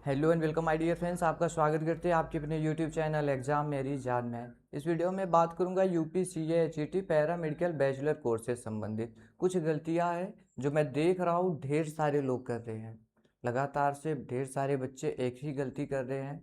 Hello and welcome my dear friends. आपका स्वागत करते हैं आपके अपने यूट्यूब चैनल एग्जाम मेरी जान में। इस वीडियो में बात करूंगा UP CA HET para medical bachelor course से संबंधित कुछ गलतियां हैं जो मैं देख रहा हूँ ढेर सारे लोग कर रहे हैं। लगातार से ढेर सारे बच्चे एक ही गलती कर रहे हैं।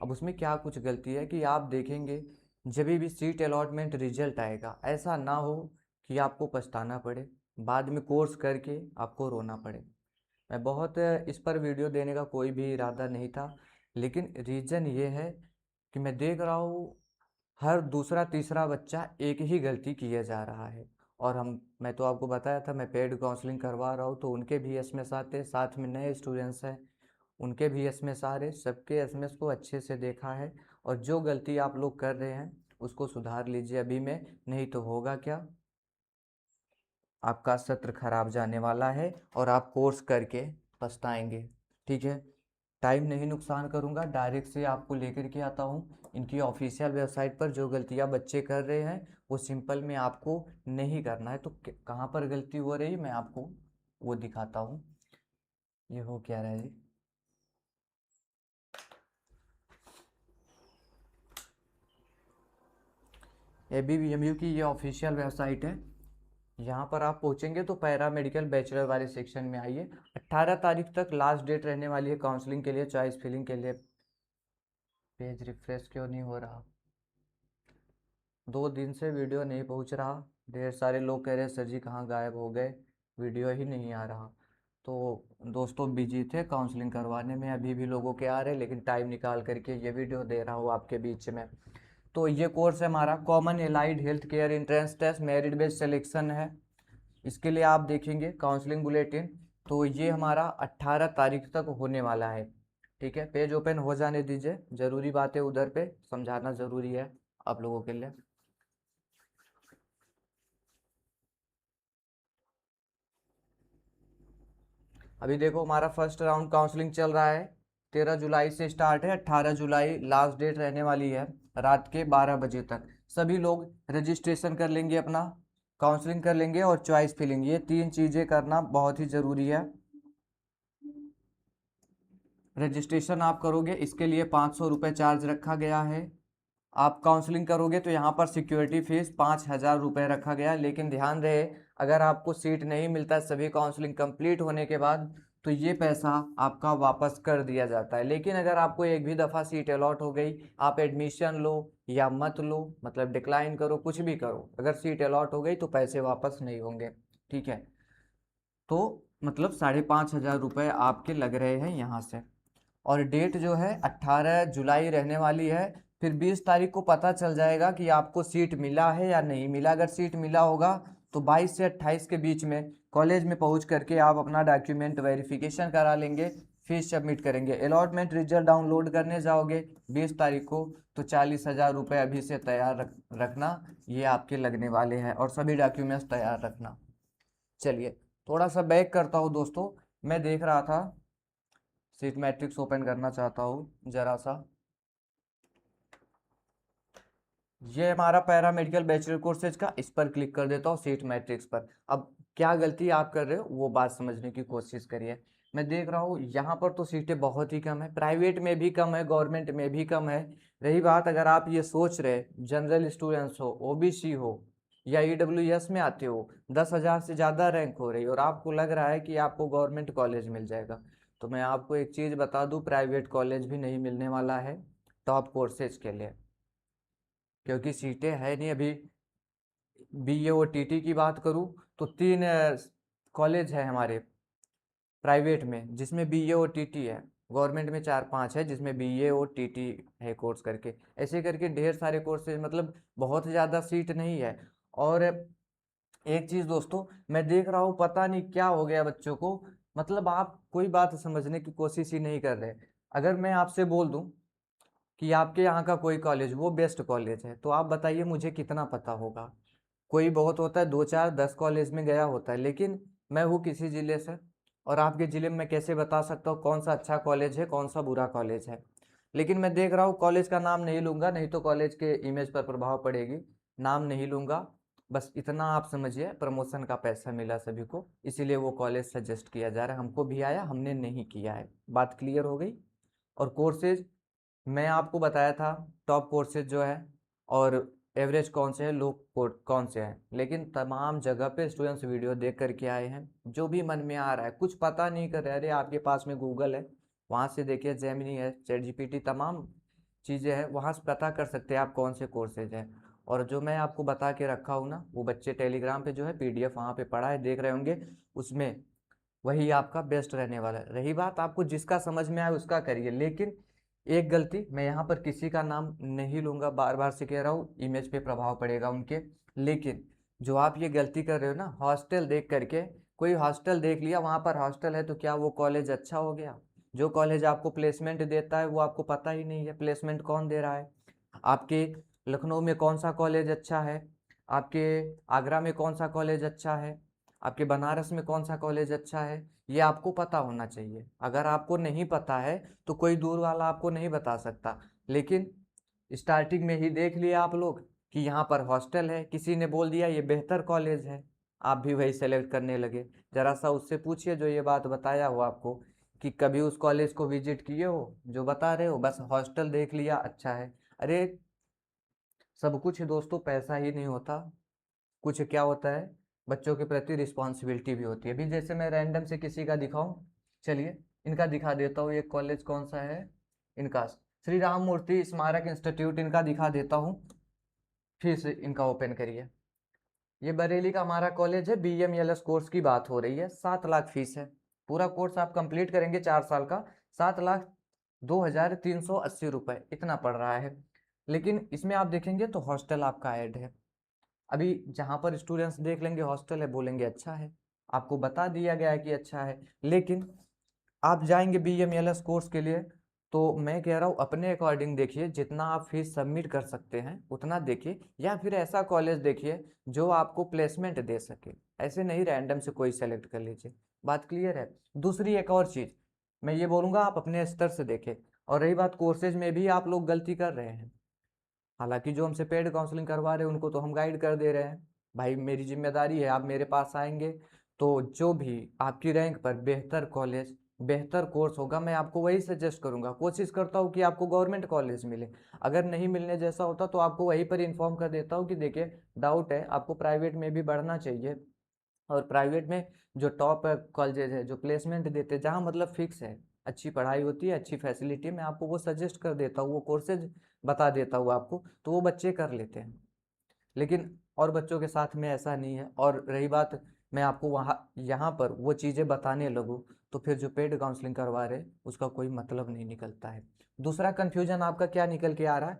अब उसमें क्या कुछ गलती है कि आप देखेंगे जब भी सीट अलॉटमेंट रिजल्ट आएगा ऐसा ना हो कि आपको पछताना पड़े, बाद में कोर्स करके आपको रोना पड़े। मैं बहुत इस पर वीडियो देने का कोई भी इरादा नहीं था, लेकिन रीज़न ये है कि मैं देख रहा हूँ हर दूसरा तीसरा बच्चा एक ही गलती किए जा रहा है। और मैं तो आपको बताया था मैं पेड काउंसलिंग करवा रहा हूँ, तो उनके भी एसएमएस आते, साथ में नए स्टूडेंट्स हैं उनके भी एसएमएस आ रहे, सबके एसएमएस को अच्छे से देखा है। और जो गलती आप लोग कर रहे हैं उसको सुधार लीजिए अभी में, नहीं तो होगा क्या, आपका सत्र खराब जाने वाला है और आप कोर्स करके पछताएंगे। ठीक है, टाइम नहीं नुकसान करूंगा, डायरेक्ट से आपको लेकर के आता हूँ इनकी ऑफिशियल वेबसाइट पर। जो गलतियाँ बच्चे कर रहे हैं वो सिंपल में आपको नहीं करना है, तो कहाँ पर गलती हो रही है मैं आपको वो दिखाता हूँ। ये हो क्या रहा है जी, ABBMU की ये ऑफिशियल वेबसाइट है। यहाँ पर आप पहुँचेंगे तो पैरा मेडिकल बैचलर वाले सेक्शन में आइए। 18 तारीख तक लास्ट डेट रहने वाली है काउंसलिंग के लिए, चॉइस फिलिंग के लिए। पेज रिफ्रेश क्यों नहीं हो रहा? 2 दिन से वीडियो नहीं पहुंच रहा। ढेर सारे लोग कह रहे हैं सर जी कहाँ गायब हो गए, वीडियो ही नहीं आ रहा। तो दोस्तों बिजी थे काउंसलिंग करवाने में, अभी भी लोगों के आ रहे, लेकिन टाइम निकाल करके ये वीडियो दे रहा हूँ आपके बीच में। तो ये कोर्स है हमारा common allied health care entrance test merit based selection है। इसके लिए आप देखेंगे काउंसलिंग बुलेटिन, तो ये हमारा 18 तारीख तक होने वाला है। ठीक है, पेज ओपन हो जाने दीजिए, ज़रूरी बातें उधर पे समझाना ज़रूरी है आप लोगों के लिए। अभी देखो हमारा फर्स्ट राउंड काउंसलिंग चल रहा है, 13 जुलाई से स्टार्ट है, 18 जुलाई लास्ट डेट रहने वाली है रात के 12 बजे तक। सभी लोग रजिस्ट्रेशन कर लेंगे, अपना काउंसलिंग कर लेंगे और चॉइस फिलिंग, ये 3 चीज़ें करना बहुत ही ज़रूरी है। रजिस्ट्रेशन आप करोगे इसके लिए 500 रुपये चार्ज रखा गया है। आप काउंसलिंग करोगे तो यहाँ पर सिक्योरिटी फीस 5,000 रुपये रखा गया है, लेकिन ध्यान रहे अगर आपको सीट नहीं मिलता सभी काउंसलिंग कंप्लीट होने के बाद तो ये पैसा आपका वापस कर दिया जाता है। लेकिन अगर आपको एक भी दफ़ा सीट अलॉट हो गई, आप एडमिशन लो या मत लो, मतलब डिक्लाइन करो, कुछ भी करो, अगर सीट अलॉट हो गई तो पैसे वापस नहीं होंगे। ठीक है, तो मतलब 5,500 रुपये आपके लग रहे हैं यहाँ से। और डेट जो है 18 जुलाई रहने वाली है। फिर 20 तारीख को पता चल जाएगा कि आपको सीट मिला है या नहीं मिला। अगर सीट मिला होगा तो 22 से 28 के बीच में कॉलेज में पहुंच करके आप अपना डॉक्यूमेंट वेरिफिकेशन करा लेंगे, फीस सबमिट करेंगे। अलॉटमेंट रिजल्ट डाउनलोड करने जाओगे 20 तारीख को तो 40,000 रुपये अभी से तैयार रखना, ये आपके लगने वाले हैं, और सभी डॉक्यूमेंट्स तैयार रखना। चलिए थोड़ा सा बैक करता हूँ दोस्तों, मैं देख रहा था, सीट मैट्रिक्स ओपन करना चाहता हूँ ज़रा सा। ये हमारा पैरा मेडिकल बैचलर कोर्सेज का, इस पर क्लिक कर देता हूँ सीट मैट्रिक्स पर। अब क्या गलती आप कर रहे हो वो बात समझने की कोशिश करिए। मैं देख रहा हूँ यहाँ पर तो सीटें बहुत ही कम है, प्राइवेट में भी कम है, गवर्नमेंट में भी कम है। रही बात अगर आप ये सोच रहे जनरल स्टूडेंट्स हो, ओबीसी हो या ईडब्ल्यूएस में आते हो, 10,000 से ज़्यादा रैंक हो रही और आपको लग रहा है कि आपको गवर्नमेंट कॉलेज मिल जाएगा, तो मैं आपको एक चीज़ बता दूँ, प्राइवेट कॉलेज भी नहीं मिलने वाला है टॉप कोर्सेज के लिए, क्योंकि सीटें है नहीं अभी। बीए और टीटी की बात करूँ तो 3 कॉलेज है हमारे प्राइवेट में जिसमें बीए और टीटी है, गवर्नमेंट में 4-5 है जिसमें बीए और टीटी है कोर्स करके। ऐसे करके ढेर सारे कोर्सेज, मतलब बहुत ज़्यादा सीट नहीं है। और एक चीज़ दोस्तों मैं देख रहा हूँ पता नहीं क्या हो गया बच्चों को, मतलब आप कोई बात समझने की कोशिश ही नहीं कर रहे। अगर मैं आपसे बोल दूँ कि आपके यहाँ का कोई कॉलेज वो बेस्ट कॉलेज है, तो आप बताइए मुझे कितना पता होगा। कोई बहुत होता है 2-4-10 कॉलेज में गया होता है, लेकिन मैं हूँ किसी ज़िले से और आपके ज़िले में मैं कैसे बता सकता हूँ कौन सा अच्छा कॉलेज है कौन सा बुरा कॉलेज है। लेकिन मैं देख रहा हूँ, कॉलेज का नाम नहीं लूँगा नहीं तो कॉलेज के इमेज पर प्रभाव पड़ेगी, नाम नहीं लूँगा। बस इतना आप समझिए, प्रमोशन का पैसा मिला सभी को, इसीलिए वो कॉलेज सजेस्ट किया जा रहा है, हमको भी आया, हमने नहीं किया है। बात क्लियर हो गई? और कोर्सेज मैं आपको बताया था टॉप कोर्सेज जो है और एवरेज कौन से हैं, लो कौन से हैं, लेकिन तमाम जगह पे स्टूडेंट्स वीडियो देख करके आए हैं, जो भी मन में आ रहा है, कुछ पता नहीं कर रहे, अरे आपके पास में गूगल है, वहाँ से देखिए, जेमिनी है, चैट जीपीटी, तमाम चीज़ें हैं, वहाँ से पता कर सकते हैं आप कौन से कोर्सेज हैं। और जो मैं आपको बता के रखा हूँ ना, वो बच्चे टेलीग्राम पे जो है पीडीएफ वहाँ पे पढ़ा है, देख रहे होंगे, उसमें वही आपका बेस्ट रहने वाला है। रही बात आपको जिसका समझ में आए उसका करिए, लेकिन एक गलती, मैं यहाँ पर किसी का नाम नहीं लूँगा, बार बार से कह रहा हूँ, इमेज पे प्रभाव पड़ेगा उनके, लेकिन जो आप ये गलती कर रहे हो ना, हॉस्टल देख करके, कोई हॉस्टल देख लिया, वहाँ पर हॉस्टल है तो क्या वो कॉलेज अच्छा हो गया? जो कॉलेज आपको प्लेसमेंट देता है वो आपको पता ही नहीं है प्लेसमेंट कौन दे रहा है। आपके लखनऊ में कौन सा कॉलेज अच्छा है, आपके आगरा में कौन सा कॉलेज अच्छा है, आपके बनारस में कौन सा कॉलेज अच्छा है, ये आपको पता होना चाहिए। अगर आपको नहीं पता है तो कोई दूर वाला आपको नहीं बता सकता, लेकिन स्टार्टिंग में ही देख लिया आप लोग कि यहाँ पर हॉस्टल है, किसी ने बोल दिया ये बेहतर कॉलेज है, आप भी वही सेलेक्ट करने लगे। जरा सा उससे पूछिए जो ये बात बताया हो आपको, कि कभी उस कॉलेज को विजिट किए हो जो बता रहे हो, बस हॉस्टल देख लिया अच्छा है। अरे सब कुछ दोस्तों पैसा ही नहीं होता, कुछ क्या होता है, बच्चों के प्रति रिस्पॉन्सिबिलिटी भी होती है। अभी जैसे मैं रैंडम से किसी का दिखाऊं, चलिए इनका दिखा देता हूँ, ये कॉलेज कौन सा है, इनका श्री राम मूर्ति स्मारक इंस्टीट्यूट, इनका दिखा देता हूँ, फीस इनका ओपन करिए। ये बरेली का हमारा कॉलेज है, BMLS कोर्स की बात हो रही है, 7 लाख फीस है। पूरा कोर्स आप कंप्लीट करेंगे 4 साल का, 7,02,380 रुपये इतना पड़ रहा है। लेकिन इसमें आप देखेंगे तो हॉस्टल आपका ऐड है। अभी जहाँ पर स्टूडेंट्स देख लेंगे हॉस्टल है, बोलेंगे अच्छा है, आपको बता दिया गया है कि अच्छा है, लेकिन आप जाएंगे BMLS कोर्स के लिए, तो मैं कह रहा हूँ अपने अकॉर्डिंग देखिए, जितना आप फीस सबमिट कर सकते हैं उतना देखिए, या फिर ऐसा कॉलेज देखिए जो आपको प्लेसमेंट दे सके, ऐसे नहीं रैंडम से कोई सेलेक्ट कर लीजिए। बात क्लियर है? दूसरी एक और चीज़ मैं ये बोलूँगा, आप अपने स्तर से देखें। और रही बात कोर्सेज में भी आप लोग गलती कर रहे हैं, हालांकि जो हमसे पेड काउंसलिंग करवा रहे हैं उनको तो हम गाइड कर दे रहे हैं, भाई मेरी जिम्मेदारी है, आप मेरे पास आएंगे तो जो भी आपकी रैंक पर बेहतर कॉलेज, बेहतर कोर्स होगा, मैं आपको वही सजेस्ट करूंगा। कोशिश करता हूँ कि आपको गवर्नमेंट कॉलेज मिले, अगर नहीं मिलने जैसा होता तो आपको वहीं पर इन्फॉर्म कर देता हूँ कि देखिए डाउट है, आपको प्राइवेट में भी बढ़ना चाहिए। और प्राइवेट में जो टॉप कॉलेजेज है, जो प्लेसमेंट देते हैं, जहाँ मतलब फिक्स है, अच्छी पढ़ाई होती है, अच्छी फैसिलिटी है, मैं आपको वो सजेस्ट कर देता हूँ, वो कोर्सेज बता देता हूँ आपको, तो वो बच्चे कर लेते हैं। लेकिन और बच्चों के साथ में ऐसा नहीं है। और रही बात, मैं आपको वहाँ यहाँ पर वो चीज़ें बताने लगूँ तो फिर जो पेड काउंसलिंग करवा रहे उसका कोई मतलब नहीं निकलता है। दूसरा कन्फ्यूजन आपका क्या निकल के आ रहा है,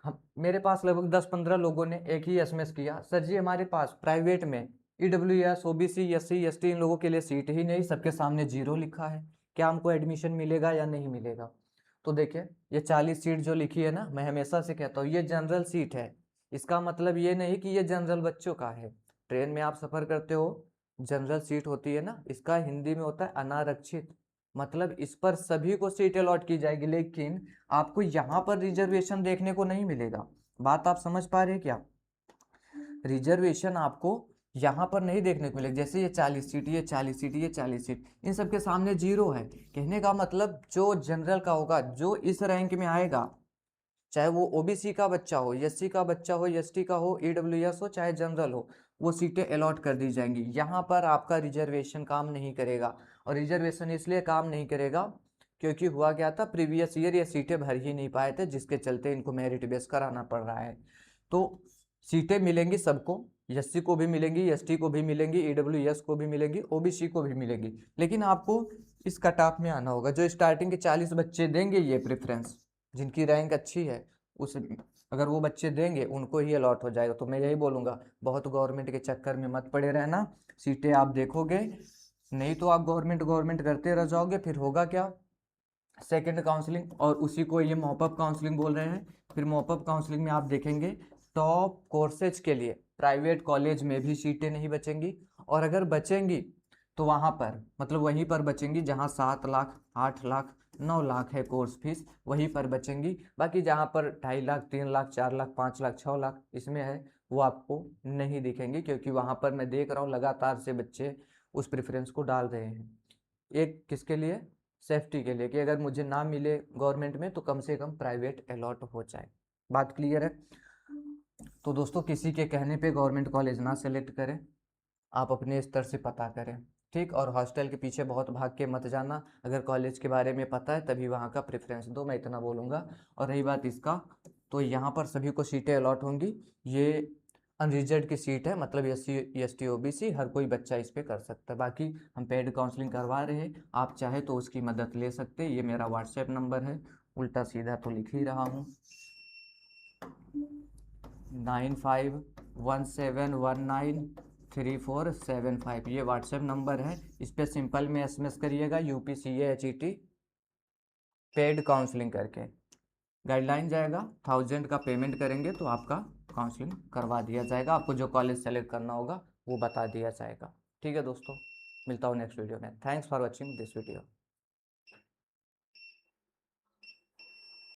हम मेरे पास लगभग 10-15 लोगों ने एक ही एसएमएस किया, सर जी हमारे पास प्राइवेट में EWS OBC SC ST इन लोगों के लिए सीट ही नहीं, सबके सामने 0 लिखा है, क्या हमको एडमिशन मिलेगा या नहीं मिलेगा? तो देखिए ये 40 सीट जो लिखी है ना, मैं हमेशा से कहता हूँ ये जनरल सीट है, इसका मतलब ये नहीं कि ये जनरल बच्चों का है। ट्रेन में आप सफ़र करते हो, जनरल सीट होती है ना, इसका हिंदी में होता है अनारक्षित, मतलब इस पर सभी को सीट अलॉट की जाएगी, लेकिन आपको यहाँ पर रिजर्वेशन देखने को नहीं मिलेगा। बात आप समझ पा रहे हैं क्या? रिजर्वेशन आपको यहाँ पर नहीं देखने को मिलेगा, जैसे ये 40 सीट, ये 40 सीट, ये 40 सीट, इन सबके सामने 0 है। कहने का मतलब जो जनरल का होगा, जो इस रैंक में आएगा, चाहे वो ओबीसी का बच्चा हो, एससी का बच्चा हो, एसटी का हो, ईडब्ल्यूएस हो, चाहे जनरल हो, वो सीटें अलॉट कर दी जाएंगी। यहाँ पर आपका रिजर्वेशन काम नहीं करेगा। और रिजर्वेशन इसलिए काम नहीं करेगा क्योंकि हुआ क्या था, प्रीवियस ईयर ये सीटें भर ही नहीं पाए थे, जिसके चलते इनको मेरिट बेस कराना पड़ रहा है। तो सीटें मिलेंगी सबको, एससी को भी मिलेंगी, एसटी को भी मिलेंगी, ईडब्ल्यूएस को भी मिलेंगी, ओबीसी को भी मिलेंगी, लेकिन आपको इस कट ऑफ में आना होगा। जो स्टार्टिंग के 40 बच्चे देंगे ये प्रेफरेंस, जिनकी रैंक अच्छी है, उस अगर वो बच्चे देंगे उनको ही अलॉट हो जाएगा। तो मैं यही बोलूँगा, बहुत गवर्नमेंट के चक्कर में मत पड़े रहना, सीटें आप देखोगे, नहीं तो आप गवर्नमेंट गवर्नमेंट करते रह जाओगे, फिर होगा क्या, सेकंड काउंसलिंग, और उसी को ये मॉपअप काउंसलिंग बोल रहे हैं। फिर मॉपअप काउंसलिंग में आप देखेंगे टॉप कोर्सेज के लिए प्राइवेट कॉलेज में भी सीटें नहीं बचेंगी, और अगर बचेंगी तो वहाँ पर मतलब वहीं पर बचेंगी जहाँ 7 लाख 8 लाख 9 लाख है कोर्स फीस, वहीं पर बचेंगी। बाकी जहाँ पर 2.5 लाख 3 लाख 4 लाख 5 लाख 6 लाख इसमें है, वो आपको नहीं दिखेंगे, क्योंकि वहाँ पर मैं देख रहा हूँ लगातार से बच्चे उस प्रेफरेंस को डाल रहे हैं। एक किसके लिए, सेफ्टी के लिए कि अगर मुझे ना मिले गवर्नमेंट में तो कम से कम प्राइवेट अलॉट हो जाए। बात क्लियर है? तो दोस्तों किसी के कहने पे गवर्नमेंट कॉलेज ना सेलेक्ट करें, आप अपने स्तर से पता करें, ठीक। और हॉस्टल के पीछे बहुत भाग के मत जाना, अगर कॉलेज के बारे में पता है तभी वहाँ का प्रेफरेंस दो, मैं इतना बोलूँगा। और रही बात इसका, तो यहाँ पर सभी को सीटें अलॉट होंगी, ये अनरिजर्व की सीट है, मतलब SC ST OBC हर कोई बच्चा इस पे कर सकता है। बाकी हम पेड काउंसलिंग करवा रहे हैं, आप चाहे तो उसकी मदद ले सकते हैं। ये मेरा व्हाट्सएप नंबर है, उल्टा सीधा तो लिख ही रहा हूँ, 9517193475, ये व्हाट्सएप नंबर है। इस पर सिंपल में SMS करिएगा UPCA HET पेड काउंसलिंग करके, गाइडलाइन जाएगा, 1000 का पेमेंट करेंगे तो आपका काउंसलिंग करवा दिया जाएगा, आपको जो कॉलेज सेलेक्ट करना होगा वो बता दिया जाएगा। ठीक है दोस्तों, मिलता हूँ नेक्स्ट वीडियो में। Thanks for watching this video.